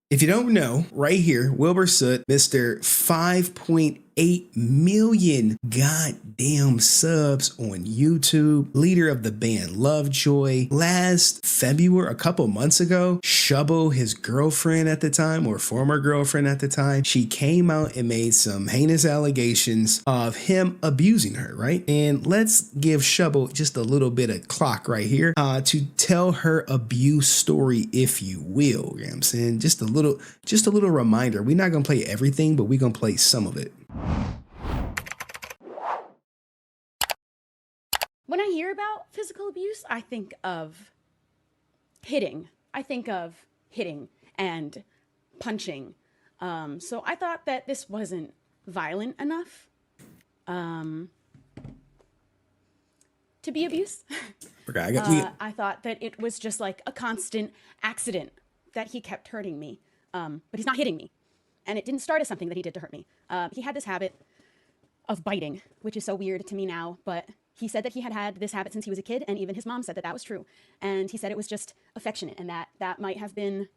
If you don't know, right here, Wilbur Soot, Mr. 5.8 million goddamn subs on YouTube, leader of the band Lovejoy. Last February, a couple months ago, Shubble, his girlfriend at the time, or former girlfriend at the time, she came out and made some heinous allegations of him abusing her, right? And let's give Shubble just a little bit of clock right here to tell her abuse story, if you will. You know what I'm saying? Just a little reminder. We're not gonna play everything, but we're gonna play some of it. When I hear about physical abuse, I think of hitting. I think of hitting and punching. So I thought that this wasn't violent enough to be abuse. Okay, I thought that it was just like a constant accident that he kept hurting me. But he's not hitting me. And it didn't start as something that he did to hurt me. He had this habit of biting, which is so weird to me now, but he said that he had had this habit since he was a kid, and even his mom said that that was true. And he said it was just affectionate, and that might have been,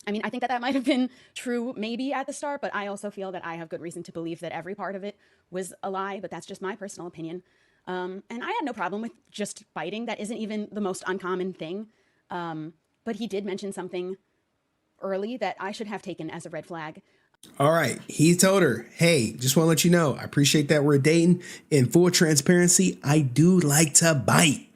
I mean, I think that might have been true maybe at the start, but I also feel that I have good reason to believe that every part of it was a lie, but that's just my personal opinion. And I had no problem with just biting. That isn't even the most uncommon thing. But he did mention something early that I should have taken as a red flag. All right. He told her, hey, just want to let you know, I appreciate that we're dating. In full transparency, I do like to bite.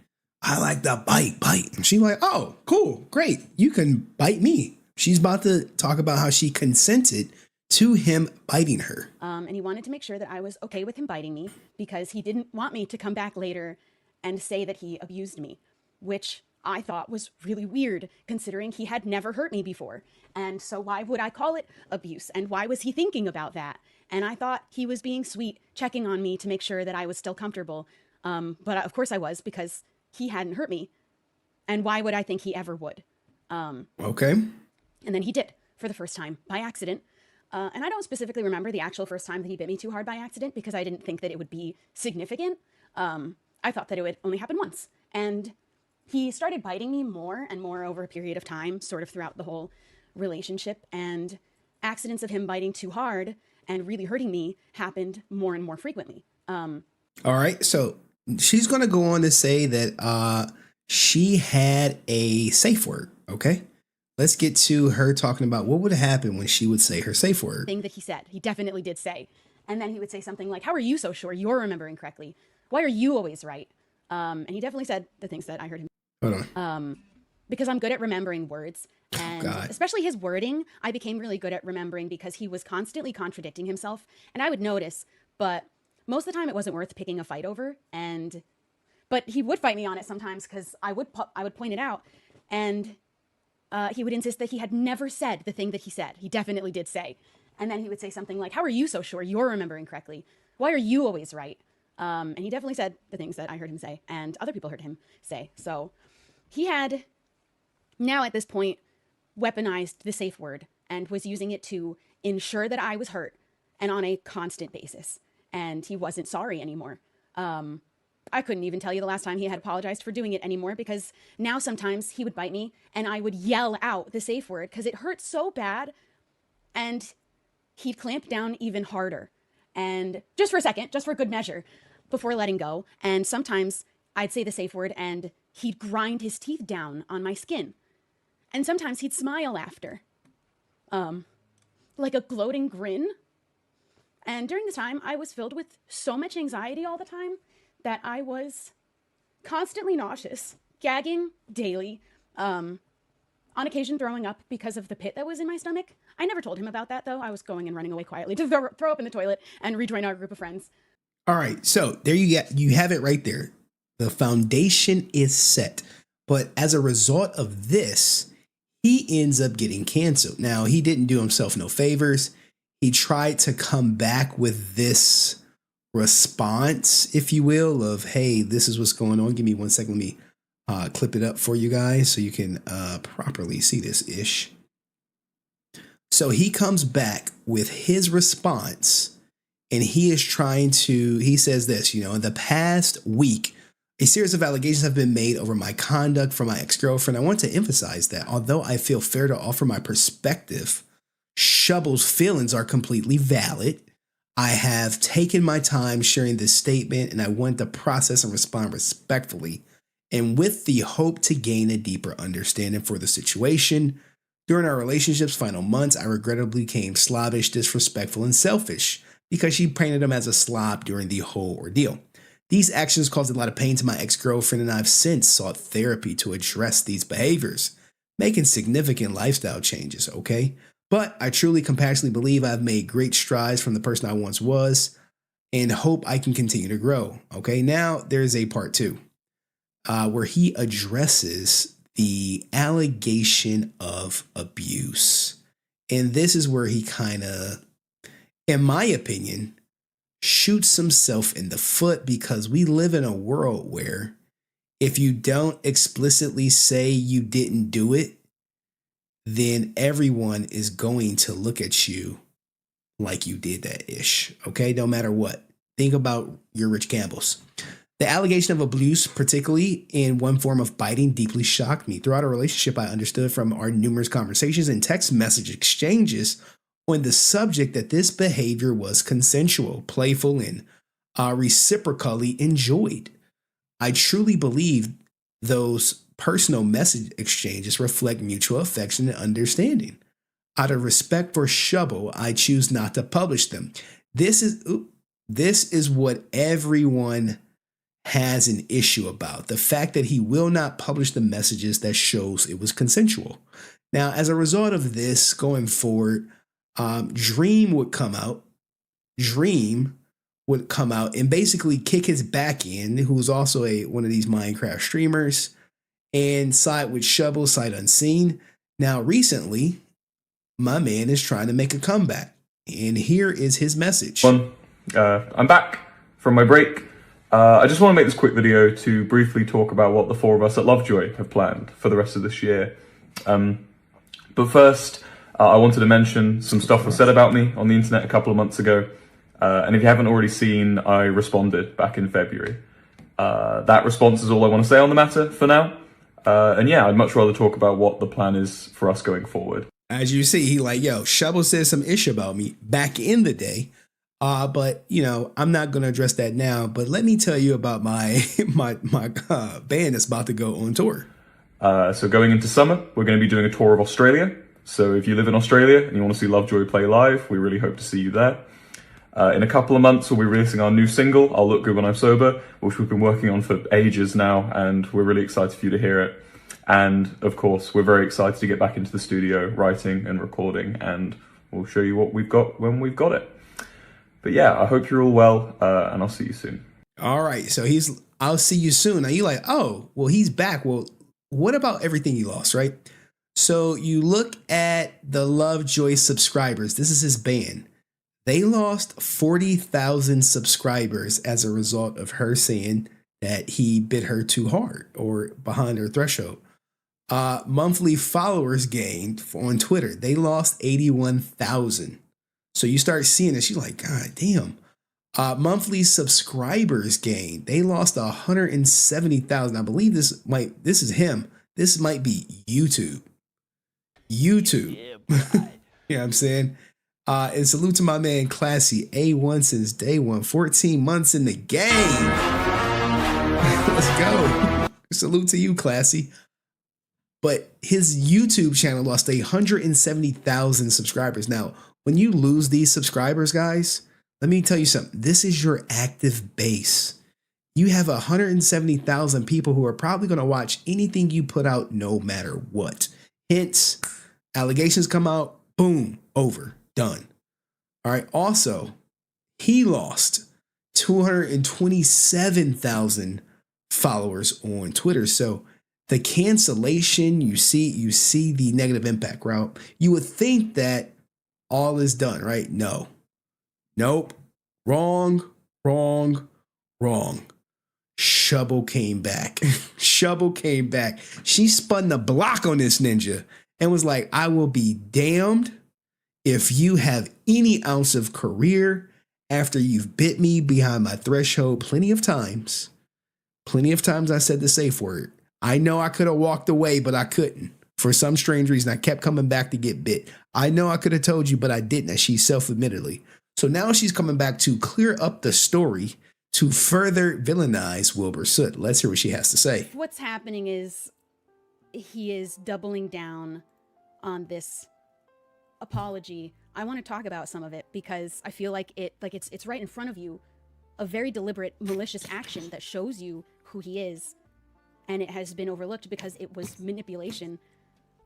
I like to bite. And she's like, oh, cool, great. You can bite me. She's about to talk about how she consented to him biting her. And he wanted to make sure that I was okay with him biting me because he didn't want me to come back later and say that he abused me, which I thought was really weird considering he had never hurt me before. And so why would I call it abuse? And why was he thinking about that? And I thought he was being sweet, checking on me to make sure that I was still comfortable. But of course I was, because he hadn't hurt me. And why would I think he ever would? Okay. And then he did for the first time by accident. And I don't specifically remember the actual first time that he bit me too hard by accident because I didn't think that it would be significant. I thought that it would only happen once. And he started biting me more and more over a period of time, sort of throughout the whole relationship. And accidents of him biting too hard and really hurting me happened more and more frequently. All right. So she's going to go on to say that she had a safe word. Okay. Let's get to her talking about what would happen when she would say her safe word. Thing that he said, he definitely did say. And then he would say something like, how are you so sure you're remembering correctly? Why are you always right? And he definitely said the things that I heard him. Hold on. Because I'm good at remembering words. And especially his wording, I became really good at remembering because he was constantly contradicting himself. And I would notice, but most of the time it wasn't worth picking a fight over. But he would fight me on it sometimes because I would point it out. And he would insist that he had never said the thing that he said. He definitely did say. And then he would say something like, how are you so sure you're remembering correctly? Why are you always right? And he definitely said the things that I heard him say and other people heard him say. So he had now at this point weaponized the safe word and was using it to ensure that I was hurt and on a constant basis. And he wasn't sorry anymore. I couldn't even tell you the last time he had apologized for doing it anymore because now sometimes he would bite me and I would yell out the safe word because it hurt so bad and he'd clamp down even harder. And just for a second, just for good measure, before letting go. And sometimes I'd say the safe word and he'd grind his teeth down on my skin. And sometimes he'd smile after, like a gloating grin. And during the time, I was filled with so much anxiety all the time that I was constantly nauseous, gagging daily, on occasion throwing up because of the pit that was in my stomach. I never told him about that, though. I was going and running away quietly to throw up in the toilet and rejoin our group of friends. All right. So there you have it right there. The foundation is set. But as a result of this, he ends up getting canceled. Now, he didn't do himself no favors. He tried to come back with this response, if you will, of, hey, this is what's going on. Give me 1 second. Let me clip it up for you guys so you can properly see this ish. So he comes back with his response and he is trying to, he says this, in the past week, A series of allegations have been made over my conduct from my ex-girlfriend. I want to emphasize that although I feel fair to offer my perspective, Shubble's feelings are completely valid. I have taken my time sharing this statement, and I want to process and respond respectfully and with the hope to gain a deeper understanding for the situation. During our relationship's final months, I regrettably became slavish, disrespectful, and selfish because she painted him as a slob during the whole ordeal. These actions caused a lot of pain to my ex-girlfriend, and I've since sought therapy to address these behaviors, making significant lifestyle changes, okay? But I truly compassionately believe I've made great strides from the person I once was and hope I can continue to grow, okay? Now, there's a part 2 where he addresses the allegation of abuse. And this is where he kind of, in my opinion, shoots himself in the foot, because we live in a world where if you don't explicitly say you didn't do it, then everyone is going to look at you like you did that ish. Okay, no matter what. Think about your Rich Campbells. The allegation of abuse, particularly in one form of biting, deeply shocked me. Throughout our relationship, I understood from our numerous conversations and text message exchanges on the subject that this behavior was consensual, playful, and reciprocally enjoyed. I truly believe those personal message exchanges reflect mutual affection and understanding. Out of respect for Shubble, I choose not to publish them. This is what everyone has an issue about. The fact that he will not publish the messages that shows it was consensual. Now, as a result of this going forward, Dream would come out and basically kick his back in, who was also one of these Minecraft streamers, and side with Shubble, sight unseen. Now, recently, my man is trying to make a comeback, and here is his message. I'm back from my break. I just want to make this quick video to briefly talk about what the four of us at Lovejoy have planned for the rest of this year. But first, I wanted to mention some stuff was said about me on the internet a couple of months ago. And if you haven't already seen, I responded back in February. That response is all I want to say on the matter for now. And yeah, I'd much rather talk about what the plan is for us going forward. As you see, he like, yo, Shubble said some ish about me back in the day. But, you know, I'm not going to address that now. But let me tell you about my band that's about to go on tour. So going into summer, we're going to be doing a tour of Australia. So if you live in Australia and you want to see Lovejoy play live, we really hope to see you there. In a couple of months, we'll be releasing our new single, I'll Look Good When I'm Sober, which we've been working on for ages now, and we're really excited for you to hear it. And of course, we're very excited to get back into the studio, writing and recording, and we'll show you what we've got when we've got it. But yeah, I hope you're all well, and I'll see you soon. All right, so I'll see you soon. Now you're like, oh, well, he's back. Well, what about everything he lost, right? So you look at the Lovejoy subscribers. This is his band. They lost 40,000 subscribers as a result of her saying that he bit her too hard or behind her threshold. Monthly followers gained on Twitter. They lost 81,000. So you start seeing this, you're like, God damn. Monthly subscribers gained. They lost 170,000. I believe this is him. This might be YouTube. Yeah, you know what I'm saying? And salute to my man Classy, A1 since day one, 14 months in the game. Let's go. Salute to you, Classy. But his YouTube channel lost 170,000 subscribers. Now, when you lose these subscribers, guys, let me tell you something. This is your active base. You have 170,000 people who are probably going to watch anything you put out no matter what. Hence, allegations come out, boom, over, done. All right. Also, he lost 227,000 followers on Twitter. So the cancellation, you see the negative impact route. You would think that all is done, right? No. Nope. Wrong. Shubble came back. Shubble came back. She spun the block on this ninja and was like, I will be damned if you have any ounce of career after you've bit me behind my threshold plenty of times. Plenty of times I said the safe word. I know I could have walked away, but I couldn't. For some strange reason, I kept coming back to get bit. I know I could have told you, but I didn't, as she self-admittedly. So now she's coming back to clear up the story to further villainize WIlbur Soot. Let's hear what she has to say. What's happening is he is doubling down on this apology. I want to talk about some of it because I feel like it's right in front of you, a very deliberate, malicious action that shows you who he is, and it has been overlooked because it was manipulation.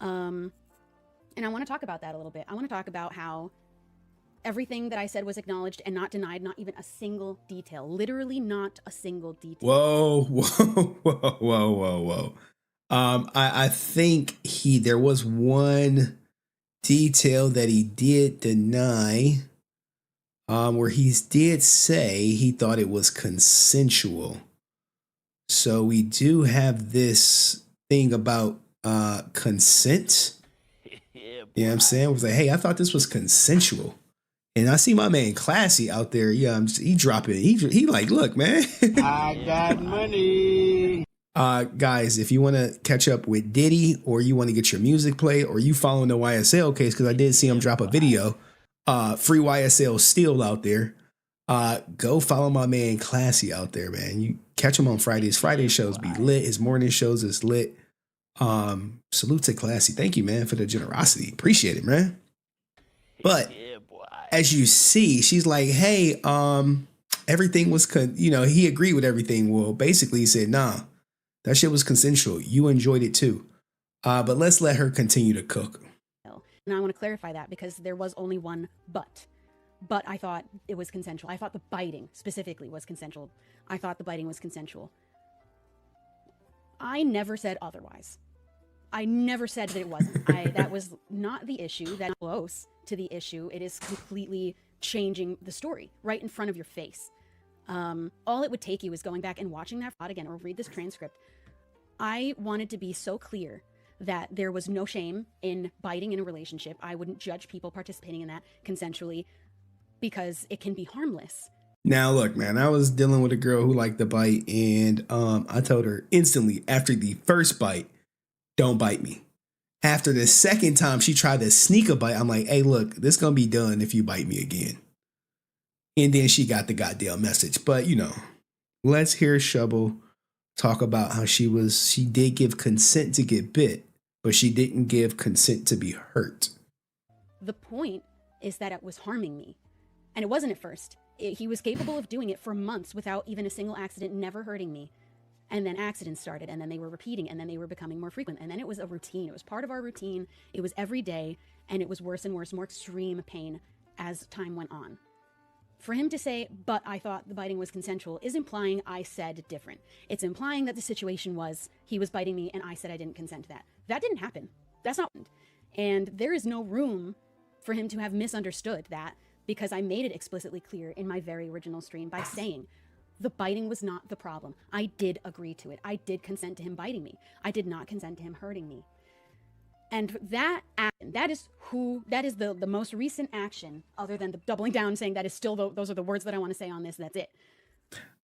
And I want to talk about that a little bit. I want to talk about how everything that I said was acknowledged and not denied, not even a single detail, literally not a single detail. Whoa. I think there was one detail that he did deny, where he did say he thought it was consensual. So we do have this thing about consent. You know what I'm saying? It was like, hey, I thought this was consensual. And I see my man Classy out there. Yeah, he dropping. He like, look, man. I got money. Guys, if you want to catch up with Diddy, or you want to get your music played, or you following the YSL case, because I did see him drop a video, free YSL still out there. Go follow my man Classy out there, man. You catch him on Fridays. Friday shows be lit. His morning shows is lit. Salute to Classy. Thank you, man, for the generosity. Appreciate it, man. But as you see, she's like, hey, everything was, he agreed with everything. Well, basically he said, nah, that shit was consensual. You enjoyed it too. But let's let her continue to cook. And I want to clarify that because there was only one but. But I thought it was consensual. I thought the biting specifically was consensual. I thought the biting was consensual. I never said otherwise. I never said that it wasn't. That was not the issue. That's close to the issue. It is completely changing the story right in front of your face. All it would take you is going back and watching that again or read this transcript. I wanted to be so clear that there was no shame in biting in a relationship. I wouldn't judge people participating in that consensually because it can be harmless. Now, look, man, I was dealing with a girl who liked to bite, and I told her instantly after the first bite, don't bite me. After the second time she tried to sneak a bite, I'm like, hey, look, this is going to be done if you bite me again. And then she got the goddamn message. But, let's hear Shubble talk about how she did give consent to get bit, but she didn't give consent to be hurt. The point is that it was harming me. And it wasn't at first. He was capable of doing it for months without even a single accident, never hurting me. And then accidents started, and then they were repeating, and then they were becoming more frequent. And then it was a routine. It was part of our routine. It was every day, and it was worse and worse, more extreme pain as time went on. For him to say, but I thought the biting was consensual, is implying I said different. It's implying that the situation was he was biting me, and I said I didn't consent to that. That didn't happen. That's not what happened. And there is no room for him to have misunderstood that, because I made it explicitly clear in my very original stream by saying the biting was not the problem. I did agree to it. I did consent to him biting me. I did not consent to him hurting me. And that action, that is the most recent action, other than the doubling down, saying that is still those are the words that I want to say on this. That's it.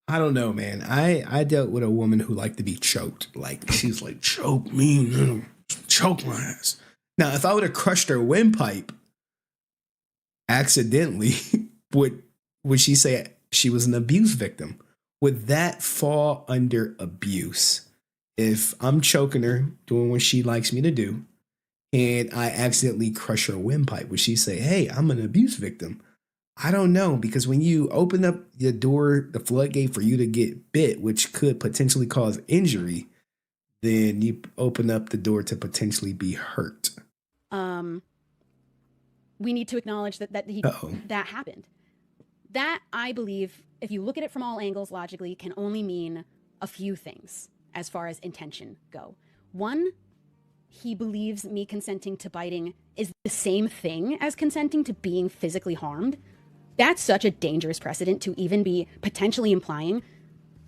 I don't know, man. I dealt with a woman who liked to be choked. Like, she's like, choke me, choke my ass. Now, if I would have crushed her windpipe accidentally, would she say she was an abuse victim? Would that fall under abuse? If I'm choking her, doing what she likes me to do, and I accidentally crush her windpipe, would she say, hey, I'm an abuse victim? I don't know, because when you open up the door, the floodgate for you to get bit, which could potentially cause injury, then you open up the door to potentially be hurt. We need to acknowledge that happened. That, I believe, if you look at it from all angles logically, can only mean a few things as far as intention go. One, he believes me consenting to biting is the same thing as consenting to being physically harmed. That's such a dangerous precedent to even be potentially implying.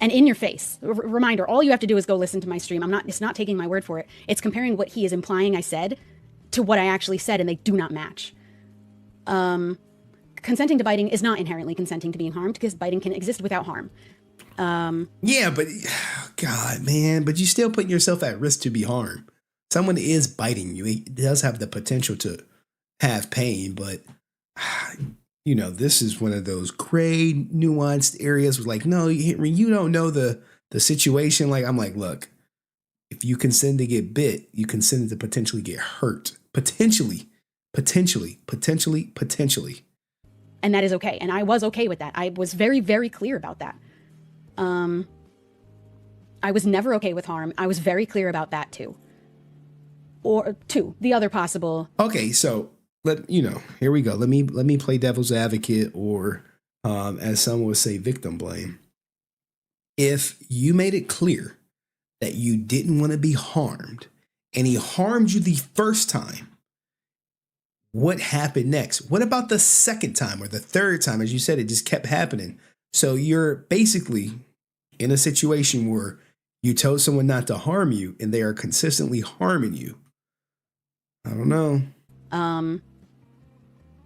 And in your face, reminder, all you have to do is go listen to my stream. It's not taking my word for it. It's comparing what he is implying I said to what I actually said, and they do not match. Consenting to biting is not inherently consenting to being harmed, because biting can exist without harm. Yeah, but God, man, but you still putting yourself at risk to be harmed. Someone is biting you. It does have the potential to have pain, but this is one of those gray, nuanced areas where like, no, Henry, you don't know the situation. Like, I'm like, look, if you consent to get bit, you consent to potentially get hurt. Potentially. And that is okay. And I was okay with that. I was very, very clear about that. I was never okay with harm. I was very clear about that too. Or two, the other possible. Okay, so here we go. Let me play devil's advocate, or as some would say, victim blame. If you made it clear that you didn't want to be harmed and he harmed you the first time, what happened next? What about the second time or the third time? As you said, it just kept happening. So you're basically in a situation where you told someone not to harm you and they are consistently harming you. I don't know.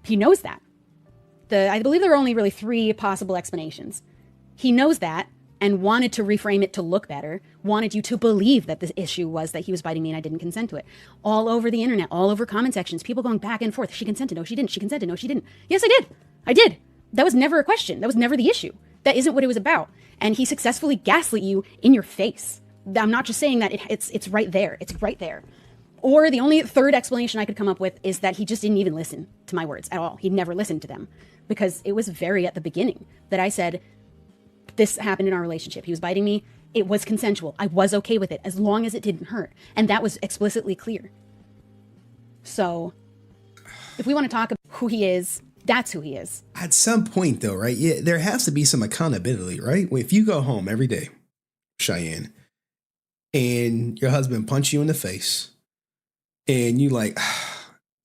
He knows that. I believe there are only really 3 possible explanations. He knows that and wanted to reframe it to look better, wanted you to believe that the issue was that he was biting me and I didn't consent to it. All over the internet, all over comment sections, people going back and forth. She consented. No, she didn't. She consented. No, she didn't. Yes, I did. I did. That was never a question. That was never the issue. That isn't what it was about. And he successfully gaslit you in your face. I'm not just saying that it's right there. It's right there. Or the only third explanation I could come up with is that he just didn't even listen to my words at all. He never listened to them, because it was very at the beginning that I said, this happened in our relationship. He was biting me. It was consensual. I was okay with it as long as it didn't hurt. And that was explicitly clear. So if we want to talk about who he is, that's who he is. At some point though, right? Yeah, there has to be some accountability, right? If you go home every day, Cheyenne, and your husband punch you in the face, and you like,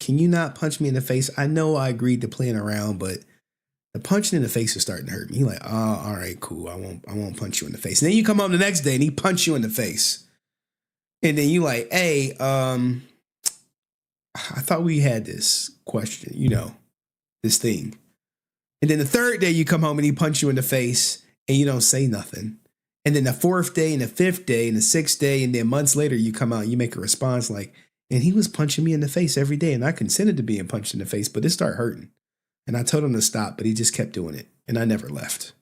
can you not punch me in the face? I know I agreed to playing around, but the punching in the face is starting to hurt me. You're like, oh, all right, cool. I won't punch you in the face. And then you come home the next day and he punch you in the face. And then you like, hey, I thought we had this question, this thing. And then the third day you come home and he punch you in the face and you don't say nothing. And then the 4th day and the 5th day and the 6th day, and then months later you come out and you make a response like, and he was punching me in the face every day, and I consented to being punched in the face, but it started hurting. And I told him to stop, but he just kept doing it, and I never left.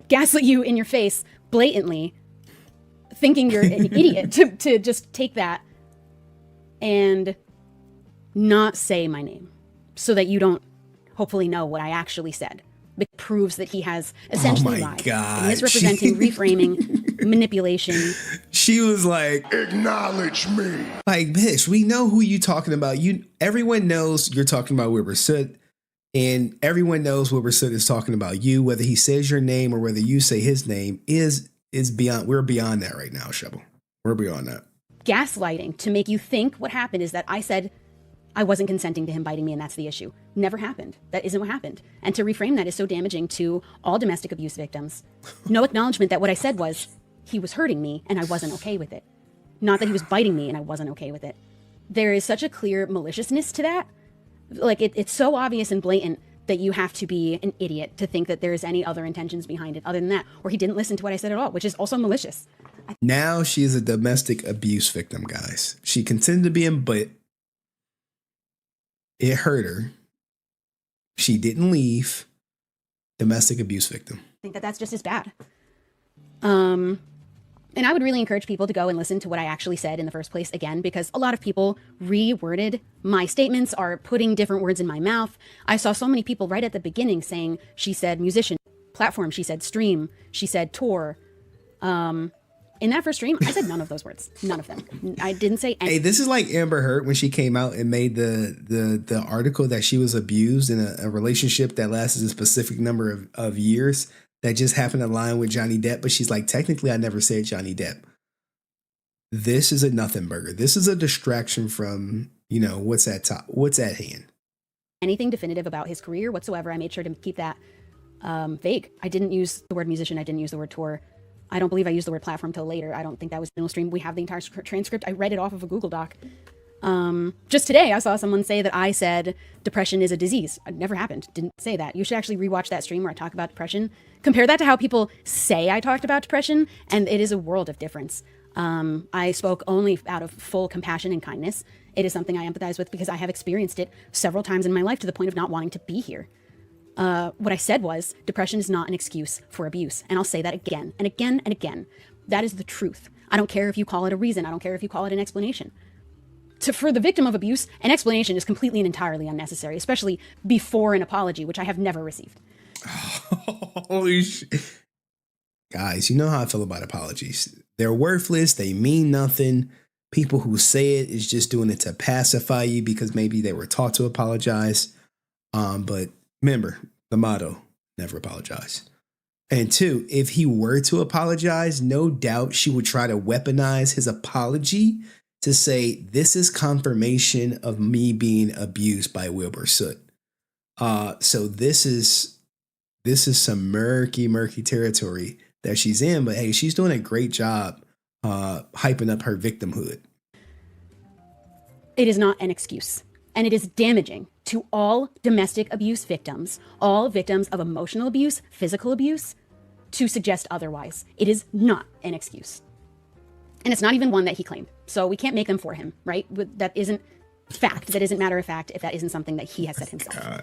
Gaslit you in your face blatantly, thinking you're an idiot to just take that and not say my name so that you don't hopefully know what I actually said. It proves that he has essentially lied. God. Misrepresenting, reframing, manipulation. She was like, Acknowledge me. like, bitch, we know who you talking about. Everyone knows you're talking about WIlbur Soot, and everyone knows WIlbur Soot is talking about you. Whether he says your name or whether you say his name is beyond. We're beyond that right now, Shubble. We're beyond that. Gaslighting to make you think what happened is that I said I wasn't consenting to him biting me, and that's the issue. Never happened. That isn't what happened. And to reframe that is so damaging to all domestic abuse victims. No acknowledgement that what I said was he was hurting me and I wasn't okay with it. Not that he was biting me and I wasn't okay with it. There is such a clear maliciousness to that. Like it's so obvious and blatant that you have to be an idiot to think that there's any other intentions behind it other than that. Or he didn't listen to what I said at all, which is also malicious. Now she is a domestic abuse victim, guys. She consented to being bit. It hurt her. She didn't leave. Domestic abuse victim. I think that that's just as bad. And I would really encourage people to go and listen to what I actually said in the first place again, because a lot of people reworded my statements, are putting different words in my mouth. I saw so many people right at the beginning saying, she said musician, platform, she said stream, she said tour. In that first stream, I said none of those words. None of them. I didn't say any. Hey, this is like Amber Heard when she came out and made the article that she was abused in a relationship that lasted a specific number of years that just happened to align with Johnny Depp. But she's like, technically, I never said Johnny Depp. This is a nothing burger. This is a distraction from, what's at hand. Anything definitive about his career whatsoever. I made sure to keep that vague. I didn't use the word musician. I didn't use the word tour. I don't believe I used the word platform till later. I don't think that was in the stream. We have the entire transcript. I read it off of a Google Doc. Just today, I saw someone say that I said depression is a disease. It never happened. Didn't say that. You should actually rewatch that stream where I talk about depression. Compare that to how people say I talked about depression, and it is a world of difference. I spoke only out of full compassion and kindness. It is something I empathize with because I have experienced it several times in my life to the point of not wanting to be here. What I said was, depression is not an excuse for abuse. And I'll say that again and again and again. That is the truth. I don't care if you call it a reason. I don't care if you call it an explanation. For the victim of abuse, an explanation is completely and entirely unnecessary, especially before an apology, which I have never received. Holy shit. Guys, you know how I feel about apologies. They're worthless. They mean nothing. People who say it is just doing it to pacify you because maybe they were taught to apologize. But remember the motto, never apologize. And two, if he were to apologize, no doubt she would try to weaponize his apology to say, this is confirmation of me being abused by WIlbur Soot. So this is some murky territory that she's in. But hey, she's doing a great job hyping up her victimhood. It is not an excuse. And it is damaging to all domestic abuse victims, all victims of emotional abuse, physical abuse, to suggest otherwise. It is not an excuse. And it's not even one that he claimed. So we can't make them for him, right? That isn't fact. That isn't matter of fact if that isn't something that he has said himself.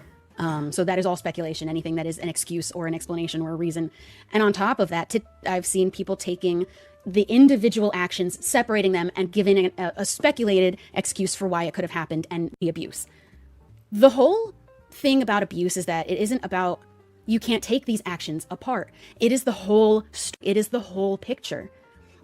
So that is all speculation, anything that is an excuse or an explanation or a reason. And on top of that, I've seen people taking the individual actions, separating them and giving a speculated excuse for why it could have happened and the abuse. The whole thing about abuse is that it isn't about, you can't take these actions apart. It is the whole picture.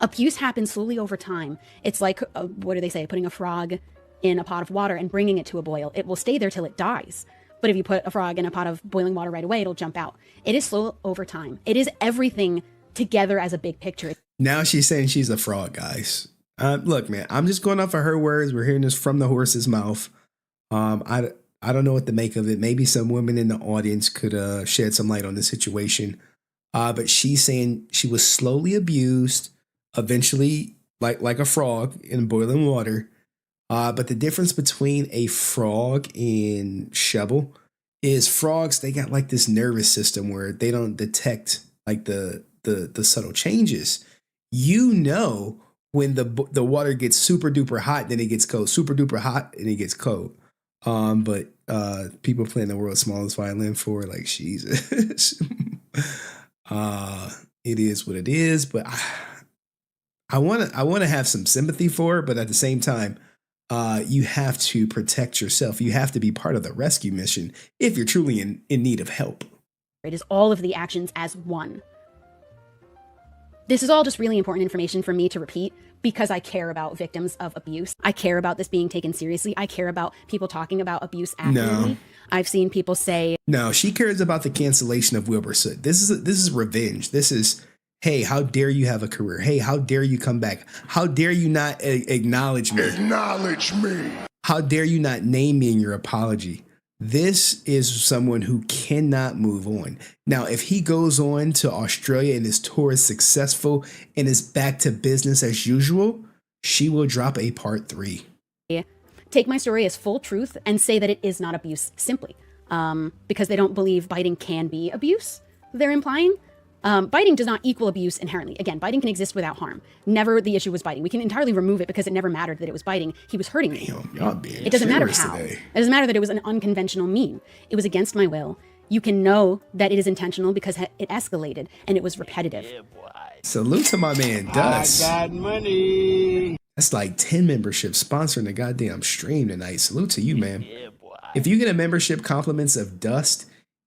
Abuse happens slowly over time. It's like, what do they say? Putting a frog in a pot of water and bringing it to a boil. It will stay there till it dies. But if you put a frog in a pot of boiling water right away, it'll jump out. It is slow over time. It is everything together as a big picture. Now she's saying she's a fraud, guys. Look, man, I'm just going off of her words. We're hearing this from the horse's mouth. I don't know what to make of it. Maybe some women in the audience could shed some light on the situation. But she's saying she was slowly abused, eventually like a frog in boiling water. But the difference between a frog and Shubble is frogs, they got like this nervous system where they don't detect like the subtle changes. You know when the water gets super duper hot, then it gets cold. Super duper hot and it gets cold. But people playing the world's smallest violin for like Jesus. It is what it is, but I want to have some sympathy for it, but at the same time, you have to protect yourself. You have to be part of the rescue mission if you're truly in need of help. It is all of the actions as one. This is all just really important information for me to repeat because I care about victims of abuse. I care about this being taken seriously. I care about people talking about abuse accurately. No. I've seen people say, no, she cares about the cancellation of WIlbur Soot. This is revenge. This is, hey, how dare you have a career? Hey, how dare you come back? How dare you not acknowledge me? Acknowledge me. How dare you not name me in your apology? This is someone who cannot move on. Now, if he goes on to Australia and his tour is successful and is back to business as usual, she will drop a part 3. Take my story as full truth and say that it is not abuse simply because they don't believe biting can be abuse, they're implying. Biting does not equal abuse inherently. Again, biting can exist without harm. Never the issue was biting. We can entirely remove it because it never mattered that it was biting. He was hurting me. It doesn't matter how. Today. It doesn't matter that it was an unconventional mean. It was against my will. You can know that it is intentional because it escalated and it was repetitive. Salute to my man, Dust. I got money. That's like 10 memberships sponsoring the goddamn stream tonight. Salute to you, man. If you get a membership compliments of Dust,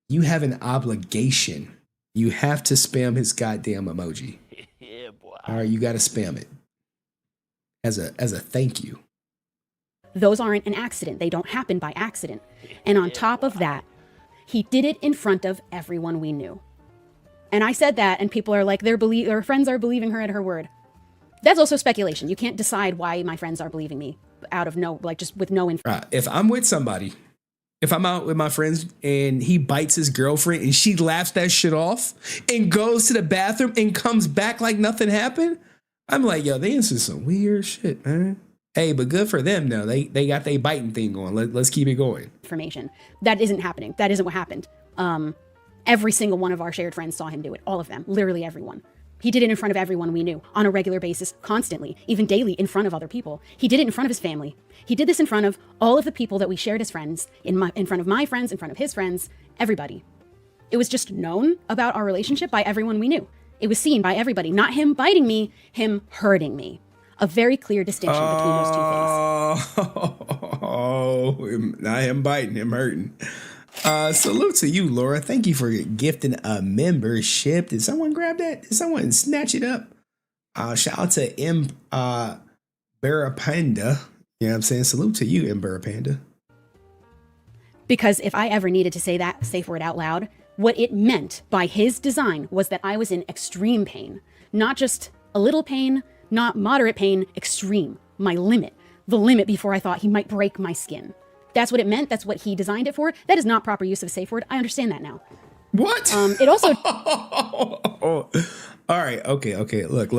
you have an obligation. You have to spam his goddamn emoji. Yeah, boy. All right, you got to spam it as a thank you. Those aren't an accident. They don't happen by accident. And on top of that, he did it in front of everyone we knew. And I said that, and people are like, their friends are believing her at her word. That's also speculation. You can't decide why my friends are believing me out of just with no information. If I'm with somebody, if I'm out with my friends and he bites his girlfriend and she laughs that shit off and goes to the bathroom and comes back like nothing happened, I'm like, yo, they into some weird shit, man. Hey, but good for them though. They got their biting thing going. Let's keep it going. Information. That isn't happening. That isn't what happened. Every single one of our shared friends saw him do it. All of them. Literally everyone. He did it in front of everyone we knew on a regular basis, constantly, even daily in front of other people. He did it in front of his family. He did this in front of all of the people that we shared as friends, in front of my friends, in front of his friends, everybody. It was just known about our relationship by everyone we knew. It was seen by everybody. Not him biting me, him hurting me. A very clear distinction between those two things. Oh, not him biting, him hurting. Salute to you, Laura. Thank you for gifting a membership. Did someone grab that? Did someone snatch it up? Shout out to M. Barapanda. You know what I'm saying? Salute to you, M. Barapanda. Because if I ever needed to say that safe word out loud, what it meant by his design was that I was in extreme pain. Not just a little pain, not moderate pain, extreme. My limit. The limit before I thought he might break my skin. That's what it meant. That's what he designed it for. That is not proper use of a safe word. I understand that now. What? It also... All right. Okay. Look.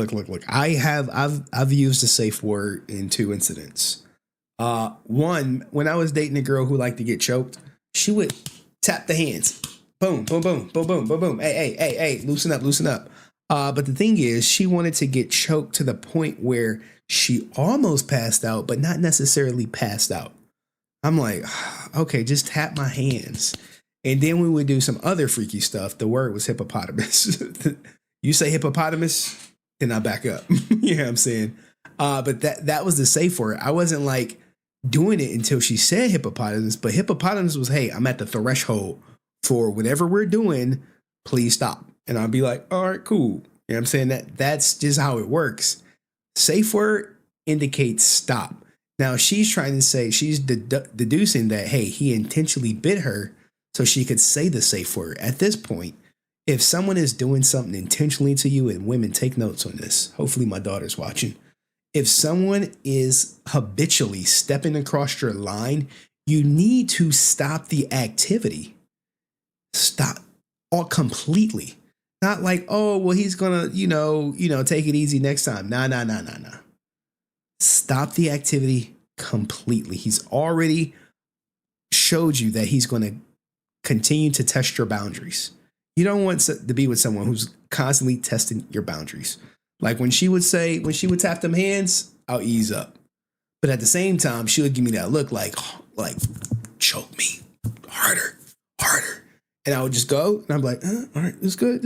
I've used a safe word in 2 incidents. One, when I was dating a girl who liked to get choked, she would tap the hands. Boom, boom, boom, boom, boom, boom, boom. Hey, loosen up. But the thing is, she wanted to get choked to the point where she almost passed out, but not necessarily passed out. I'm like, okay, just tap my hands. And then we would do some other freaky stuff. The word was hippopotamus. You say hippopotamus, then I back up. You know what I'm saying? But that was the safe word. I wasn't like doing it until she said hippopotamus, but hippopotamus was, hey, I'm at the threshold for whatever we're doing. Please stop. And I'll be like, all right, cool. You know what I'm saying? That's just how it works. Safe word indicates stop. Now she's trying to say, she's deducing that, hey, he intentionally bit her so she could say the safe word. At this point, if someone is doing something intentionally to you, and women, take notes on this. Hopefully my daughter's watching. If someone is habitually stepping across your line, you need to stop the activity. Stop all completely. Not like, oh, well, he's gonna, take it easy next time. Nah. Stop the activity completely. He's already showed you that he's going to continue to test your boundaries. You don't want to be with someone who's constantly testing your boundaries. Like when she would tap them hands, I'll ease up. But at the same time, she would give me that look like choke me harder. And I would just go and I'm like, all right, this good.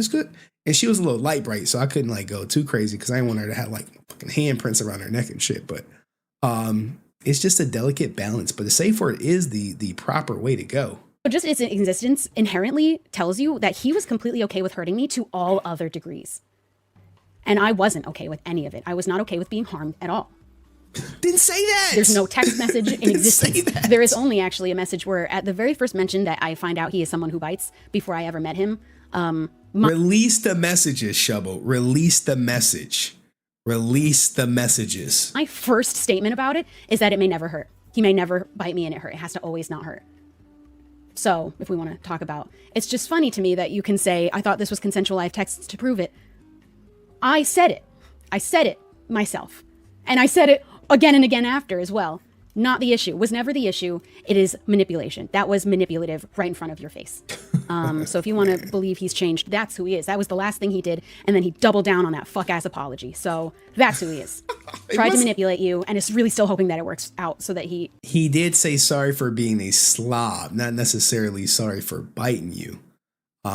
And she was a little light bright, so I couldn't like go too crazy because I didn't want her to have like fucking handprints around her neck and shit. But it's just a delicate balance. But the safe word is the proper way to go. Just its existence inherently tells you that he was completely okay with hurting me to all other degrees. And I wasn't okay with any of it. I was not okay with being harmed at all. Didn't say that. There's no text message in existence. There is only actually a message where at the very first mention that I find out he is someone who bites before I ever met him. Release the messages, Shubble. Release the message. Release the messages. My first statement about it is that it may never hurt. He may never bite me and it hurt. It has to always not hurt. So if we want to talk about, it's just funny to me that you can say, I thought this was consensual. I have texts to prove it. I said it. I said it myself. And I said it again and again after as well. Not the issue. Was never the issue. It is manipulation. That was manipulative right in front of your face. So if you want to believe he's changed, that's who he is. That was the last thing he did. And then he doubled down on that fuck-ass apology. So that's who he is. Tried to manipulate you and is really still hoping that it works out so that he... He did say sorry for being a slob, not necessarily sorry for biting you.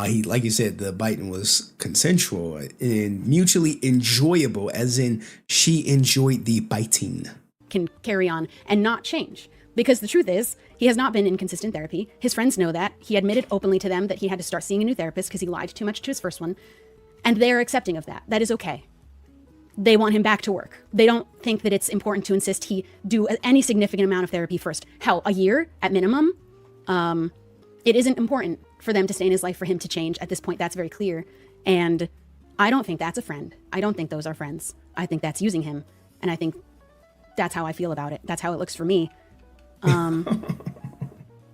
He, like you said, the biting was consensual and mutually enjoyable, as in she enjoyed the biting. Can carry on and not change. Because the truth is, he has not been in consistent therapy. His friends know that. He admitted openly to them that he had to start seeing a new therapist because he lied too much to his first one. And they're accepting of that. That is okay. They want him back to work. They don't think that it's important to insist he do any significant amount of therapy first. Hell, a year at minimum. It isn't important for them to stay in his life for him to change. At this point, that's very clear. And I don't think that's a friend. I don't think those are friends. I think that's using him. And I think that's how I feel about it. That's how it looks for me. My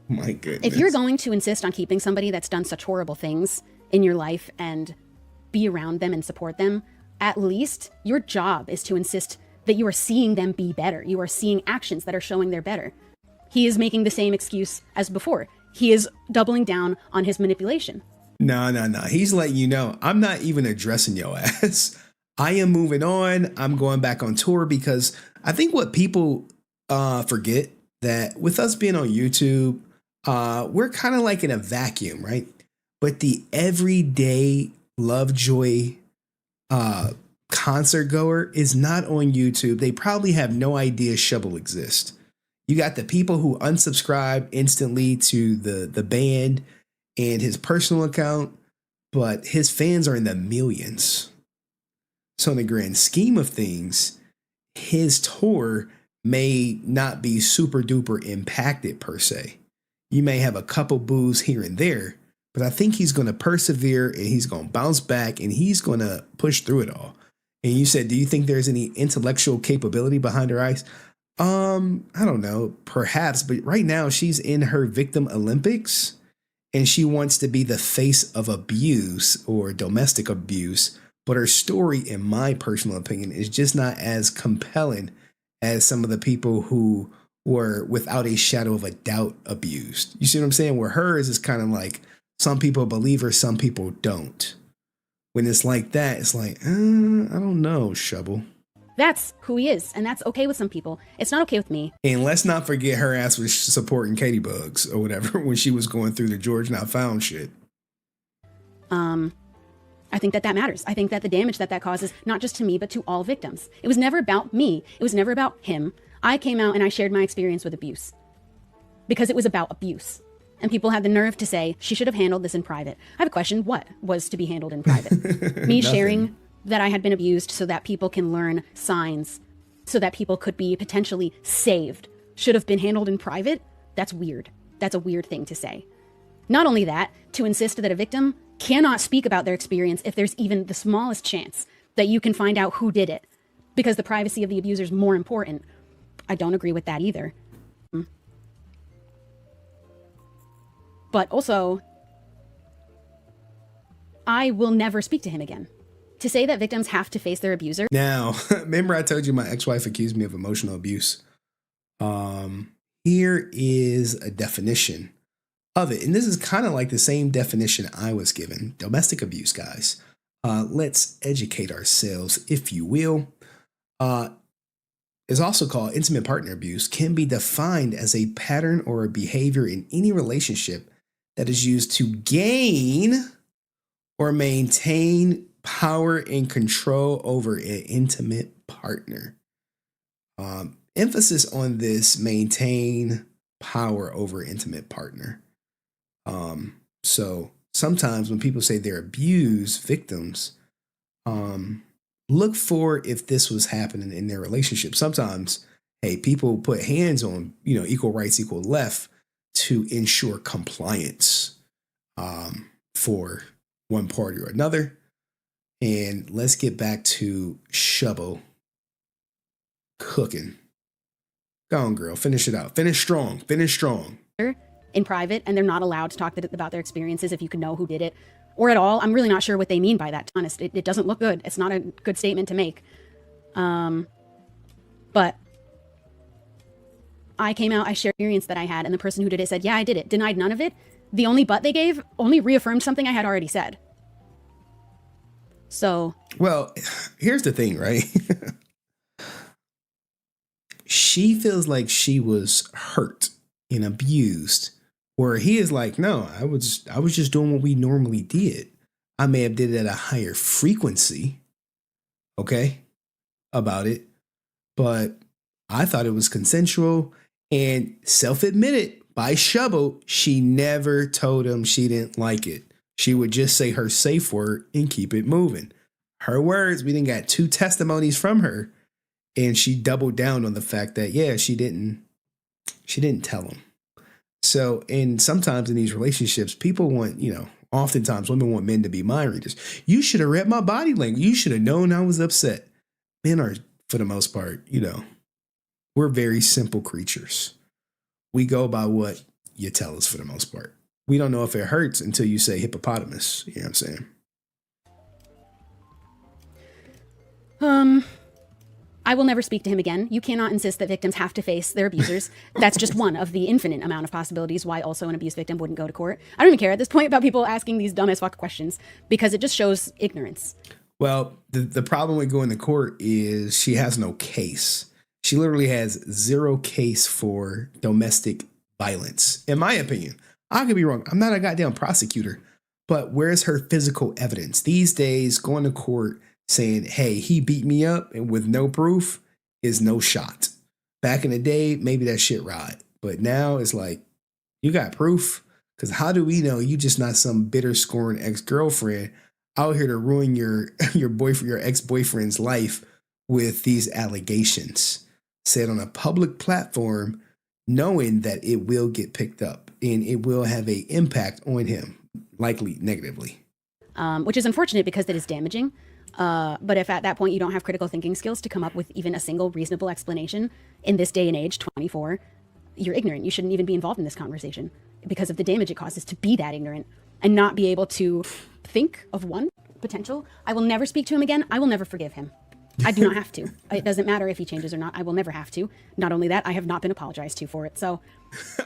goodness. If you're going to insist on keeping somebody that's done such horrible things in your life and be around them and support them, at least your job is to insist that you are seeing them be better. You are seeing actions that are showing they're better. He is making the same excuse as before. He is doubling down on his manipulation. No. He's letting you know, I'm not even addressing your ass. I am moving on. I'm going back on tour because I think what people forget that with us being on YouTube, we're kind of like in a vacuum, right? But the everyday Lovejoy concert goer is not on YouTube. They probably have no idea Shubble exists. You got the people who unsubscribe instantly to the band and his personal account, but his fans are in the millions. So in the grand scheme of things, his tour may not be super duper impacted per se. You may have a couple boos here and there, but I think he's going to persevere and he's going to bounce back and he's going to push through it all. And you said, do you think there's any intellectual capability behind her eyes? I don't know, perhaps, but right now she's in her victim Olympics and she wants to be the face of abuse or domestic abuse. But her story, in my personal opinion, is just not as compelling as some of the people who were without a shadow of a doubt abused. You see what I'm saying? Where hers is kind of like some people believe her, some people don't. When it's like that, it's like, I don't know, Shubble. That's who he is, and that's okay with some people. It's not okay with me. And let's not forget her ass was supporting Katie Bugs or whatever when she was going through the George Not Found shit. I think that matters. I think that the damage that causes, not just to me, but to all victims. It was never about me. It was never about him. I came out and I shared my experience with abuse because it was about abuse. And people had the nerve to say, she should have handled this in private. I have a question. What was to be handled in private? Me sharing that I had been abused so that people can learn signs, so that people could be potentially saved, should have been handled in private? That's weird. That's a weird thing to say. Not only that, to insist that a victim cannot speak about their experience if there's even the smallest chance that you can find out who did it, because the privacy of the abuser is more important. I don't agree with that either. But also, I will never speak to him again. To say that victims have to face their abuser. Now, remember I told you my ex-wife accused me of emotional abuse? Here is a definition of it. And this is kind of like the same definition I was given. Domestic abuse, guys. Let's educate ourselves, if you will. Is also called intimate partner abuse, can be defined as a pattern or a behavior in any relationship that is used to gain or maintain power and control over an intimate partner. Emphasis on this: maintain power over intimate partner. So sometimes when people say they're abused victims, look for if this was happening in their relationship. Sometimes, hey, people put hands on, equal rights, equal left to ensure compliance for one party or another. And let's get back to Shubble cooking. Go on, girl. Finish it out. Finish strong. Finish strong. In private, and they're not allowed to talk about their experiences if you could know who did it or at all. I'm really not sure what they mean by that, to be honest. It doesn't look good. It's not a good statement to make. But I came out, I shared experience that I had, and the person who did it said, yeah, I did it. Denied none of it. The only but they gave only reaffirmed something I had already said. So. Well, here's the thing, right? She feels like she was hurt and abused, where he is like, no, I was just doing what we normally did. I may have did it at a higher frequency, okay, about it, but I thought it was consensual and self-admitted by Shubble. She never told him she didn't like it. She would just say her safe word and keep it moving. Her words, we didn't got 2 testimonies from her, and she doubled down on the fact that, yeah, she didn't tell him. So, and sometimes in these relationships, people want, oftentimes women want men to be mind readers. You should have read my body language. You should have known I was upset. Men are, for the most part, we're very simple creatures. We go by what you tell us for the most part. We don't know if it hurts until you say hippopotamus. You know what I'm saying? I will never speak to him again. You cannot insist that victims have to face their abusers. That's just one of the infinite amount of possibilities why also an abuse victim wouldn't go to court. I don't even care at this point about people asking these dumb as fuck questions because it just shows ignorance. Well, the problem with going to court is she has no case. She literally has zero case for domestic violence, in my opinion. I could be wrong. I'm not a goddamn prosecutor, but where's her physical evidence? These days, going to court saying, hey, he beat me up and with no proof is no shot. Back in the day, maybe that shit ride. But now it's like, you got proof? Because how do we know you just not some bitter scorned ex-girlfriend out here to ruin your boyfriend, your ex-boyfriend's life with these allegations said on a public platform, knowing that it will get picked up and it will have an impact on him, likely negatively. Which is unfortunate because that is damaging. But if at that point you don't have critical thinking skills to come up with even a single reasonable explanation in this day and age, 24, you're ignorant. You shouldn't even be involved in this conversation because of the damage it causes to be that ignorant and not be able to think of one potential. I will never speak to him again. I will never forgive him. I do not have to. It doesn't matter if he changes or not. I will never have to. Not only that, I have not been apologized to for it. So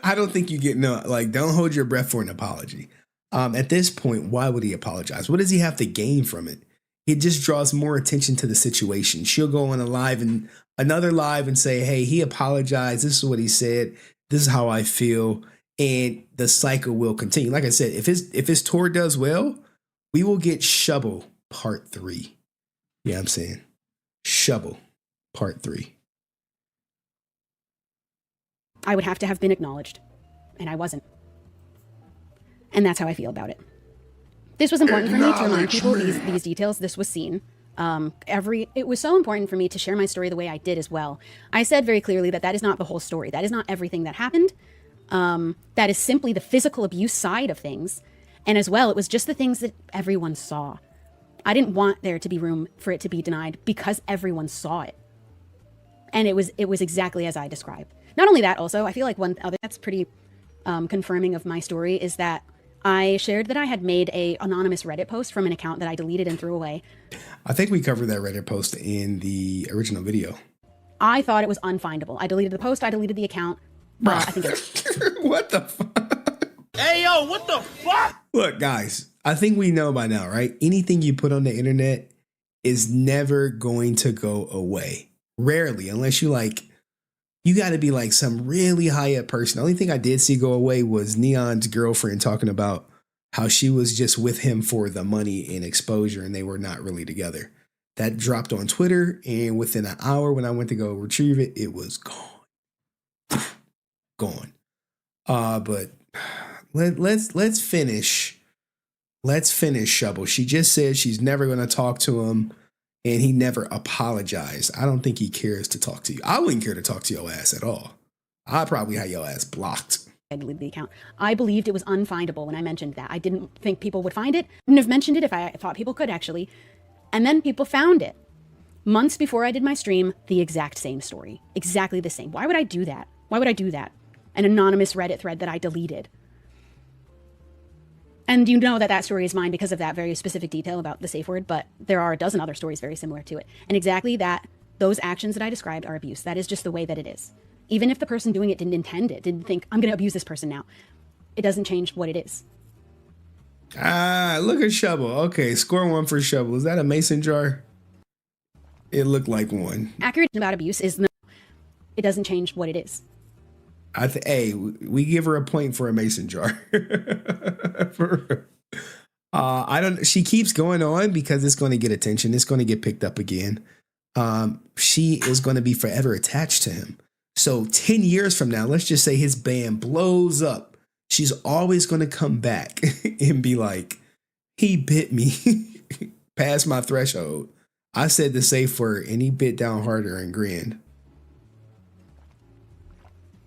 I don't think you get don't hold your breath for an apology. At this point, why would he apologize? What does he have to gain from it? It just draws more attention to the situation. She'll go on another live and say, hey, he apologized. This is what he said. This is how I feel. And the cycle will continue. Like I said, if his tour does well, we will get Shubble Part 3. Yeah, I'm saying Shubble Part 3. I would have to have been acknowledged, and I wasn't. And that's how I feel about it. This was important for me to remind people these details. This was seen. It was so important for me to share my story the way I did as well. I said very clearly that is not the whole story. That is not everything that happened. That is simply the physical abuse side of things. And as well, it was just the things that everyone saw. I didn't want there to be room for it to be denied because everyone saw it. And it was exactly as I described. Not only that, also, I feel like one other that's pretty confirming of my story is that I shared that I had made a anonymous Reddit post from an account that I deleted and threw away. I think we covered that Reddit post in the original video. I thought it was unfindable. I deleted the post. I deleted the account. I think What the fuck? Hey, yo, what the fuck? Look, guys, I think we know by now, right? Anything you put on the internet is never going to go away. Rarely, unless you got to be like some really high up person. The only thing I did see go away was Neon's girlfriend talking about how she was just with him for the money and exposure and they were not really together. That dropped on Twitter, and within an hour when I went to go retrieve it, it was gone. Gone. But let's finish. Let's finish Shubble. She just said she's never going to talk to him, and he never apologized. I don't think he cares to talk to you. I wouldn't care to talk to your ass at all. I'd probably have your ass blocked. I deleted the account. I believed it was unfindable when I mentioned that. I didn't think people would find it. Wouldn't have mentioned it if I thought people could, actually. And then people found it. Months before I did my stream, the exact same story. Exactly the same. Why would I do that? Why would I do that? An anonymous Reddit thread that I deleted. And you know that story is mine because of that very specific detail about the safe word, but there are a dozen other stories very similar to it. And exactly that, those actions that I described are abuse. That is just the way that it is. Even if the person doing it didn't intend it, didn't think, I'm going to abuse this person now, it doesn't change what it is. Ah, look at Shubble. Okay, score 1 for Shubble. Is that a mason jar? It looked like one. Accurate about abuse is no, it doesn't change what it is. Hey, we give her a point for a mason jar. She keeps going on because it's going to get attention. It's going to get picked up again. She is going to be forever attached to him. So 10 years from now, let's just say his band blows up. She's always going to come back and be like, he bit me past my threshold. I said the safe word and he bit down harder and grinned.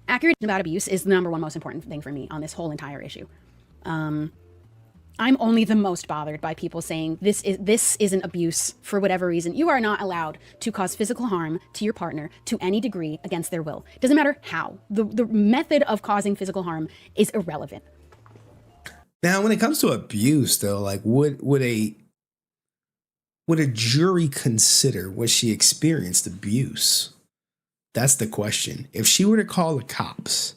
Accurate about abuse is the number one most important thing for me on this whole entire issue. I'm only the most bothered by people saying this isn't abuse for whatever reason. You are not allowed to cause physical harm to your partner to any degree against their will. It doesn't matter how. The method of causing physical harm is irrelevant. Now, when it comes to abuse, though, like would a would a jury consider what she experienced abuse? That's the question. If she were to call the cops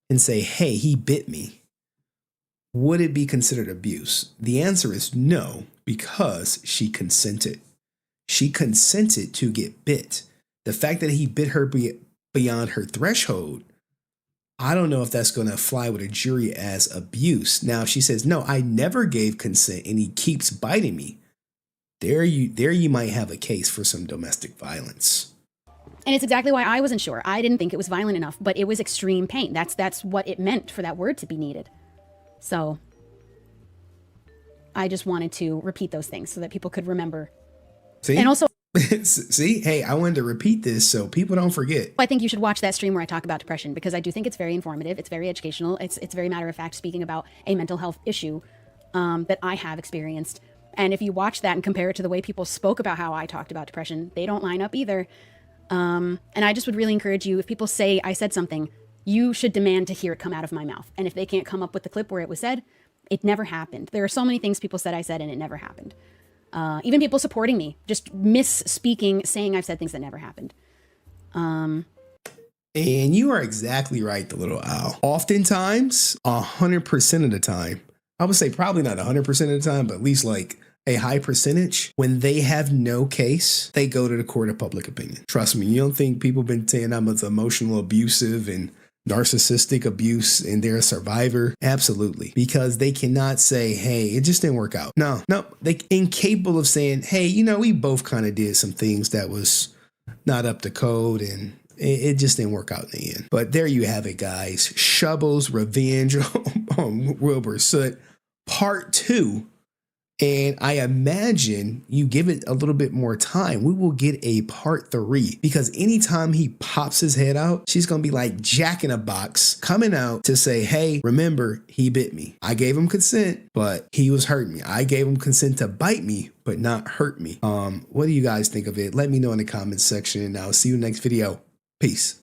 and say, hey, he bit me, would it be considered abuse? The answer is no, because she consented. She consented to get bit. The fact that he bit her beyond her threshold, I don't know if that's going to fly with a jury as abuse. Now, if she says, no, I never gave consent and he keeps biting me, there you might have a case for some domestic violence. And it's exactly why I wasn't sure. I didn't think it was violent enough, but it was extreme pain. That's what it meant for that word to be needed. So I just wanted to repeat those things so that people could remember. See? And also, see, hey, I wanted to repeat this so people don't forget. I think you should watch that stream where I talk about depression, because I do think it's very informative. It's very educational. It's very matter of fact, speaking about a mental health issue that I have experienced. And if you watch that and compare it to the way people spoke about how I talked about depression, they don't line up either. And I just would really encourage you, if people say I said something, you should demand to hear it come out of my mouth. And if they can't come up with the clip where it was said, it never happened. There are so many things people said I said and it never happened. Even people supporting me, just misspeaking, saying I've said things that never happened. And you are exactly right, the little owl. Oftentimes, 100% of the time, I would say probably not 100% of the time, but at least like a high percentage, when they have no case, they go to the court of public opinion. Trust me, you don't think people been saying I'm emotional abusive and narcissistic abuse and they're a survivor? Absolutely. Because they cannot say, hey, it just didn't work out. No, they incapable of saying, hey, we both kind of did some things that was not up to code and it just didn't work out in the end. But there you have it, guys. Shubble's revenge on WIlbur Soot, part 2. And I imagine you give it a little bit more time, we will get a part 3, because anytime he pops his head out, she's going to be like Jack in a Box coming out to say, hey, remember, he bit me. I gave him consent, but he was hurting me. I gave him consent to bite me, but not hurt me. What do you guys think of it? Let me know in the comments section, and I'll see you next video. Peace.